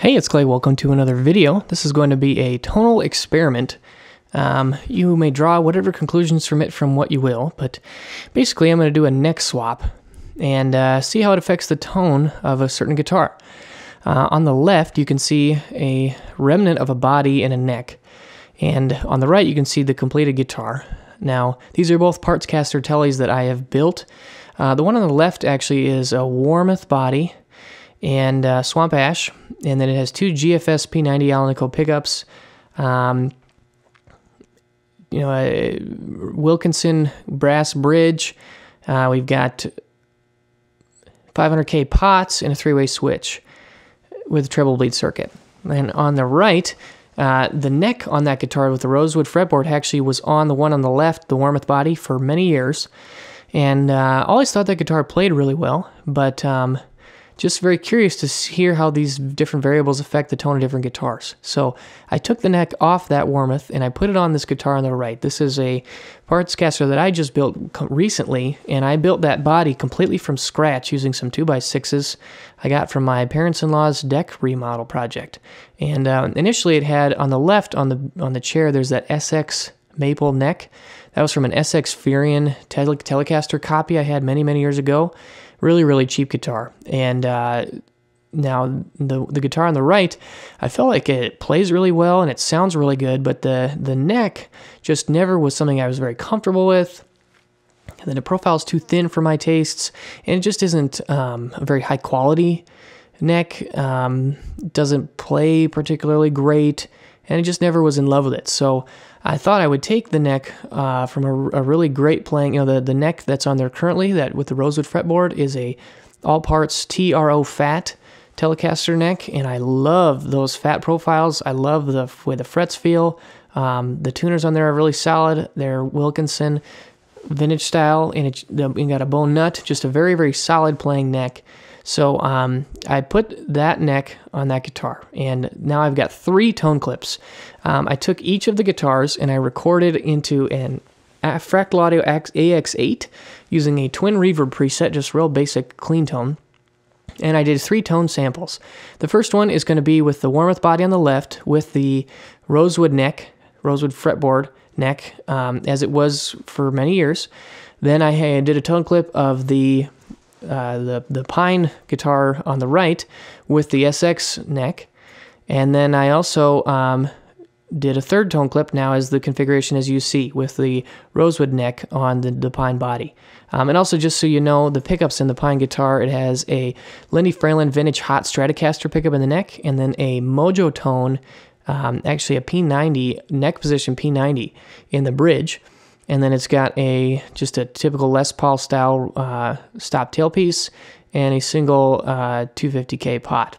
Hey, it's Kley. Welcome to another video. This is going to be a tonal experiment. You may draw whatever conclusions from it from what you will, but basically I'm going to do a neck swap and see how it affects the tone of a certain guitar. On the left, you can see a remnant of a body and a neck, and on the right, you can see the completed guitar. Now, these are both Telecaster teles that I have built. The one on the left actually is a Warmoth body and Swamp Ash, and then it has two GFS P90 Alnico pickups, a Wilkinson brass bridge. We've got 500K pots and a three-way switch with a treble bleed circuit. And on the right, the neck on that guitar with the Rosewood fretboard actually was on the one on the left, the Warmoth body, for many years. And I always thought that guitar played really well, but just very curious to hear how these different variables affect the tone of different guitars. So I took the neck off that Warmoth and I put it on this guitar on the right. This is a Telecaster that I just built recently, and I built that body completely from scratch using some 2x6s I got from my parents-in-law's deck remodel project. And initially it had on the left on the chair, there's that SX maple neck. That was from an SX Furion Telecaster copy I had many years ago. Really, really cheap guitar. And now the guitar on the right, I felt like it plays really well and it sounds really good, but the neck just never was something I was very comfortable with. And then the profile is too thin for my tastes, and it just isn't a very high quality neck. Doesn't play particularly great, and I just never was in love with it. So I thought I would take the neck from a really great playing, the neck that's on there currently, that with the Rosewood fretboard, is a all parts TRO fat Telecaster neck, and I love those fat profiles. I love the way the frets feel. The tuners on there are really solid. They're Wilkinson vintage style, and you got a bone nut, just a very solid playing neck. So I put that neck on that guitar, and now I've got 3 tone clips. I took each of the guitars and I recorded into an Fractal Audio AX8 using a twin reverb preset, just real basic clean tone. And I did 3 tone samples. The first one is going to be with the Warmoth body on the left with the Rosewood neck, Rosewood fretboard neck, as it was for many years. Then I did a tone clip of the Pine guitar on the right with the SX neck, and then I also did a third tone clip now as the configuration as you see with the Rosewood neck on the Pine body. And also, just so you know, the pickups in the Pine guitar, it has a Lindy Fralin vintage hot Stratocaster pickup in the neck, and then a Mojo Tone, actually a P90 neck position P90 in the bridge. And then it's got just a typical Les Paul style stop tailpiece and a single 250K pot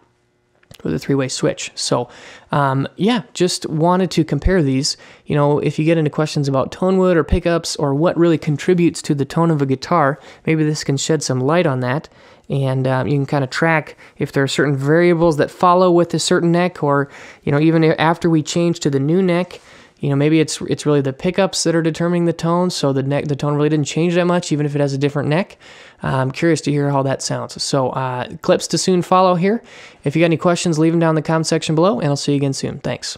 with a 3-way switch. So yeah, just wanted to compare these. If you get into questions about tone wood or pickups or what really contributes to the tone of a guitar, maybe this can shed some light on that. And you can kind of track if there are certain variables that follow with a certain neck, or even after we change to the new neck, maybe it's really the pickups that are determining the tone, so the tone really didn't change that much, even if it has a different neck. I'm curious to hear how that sounds. So clips to soon follow here. If you got any questions, leave them down in the comment section below, and I'll see you again soon. Thanks.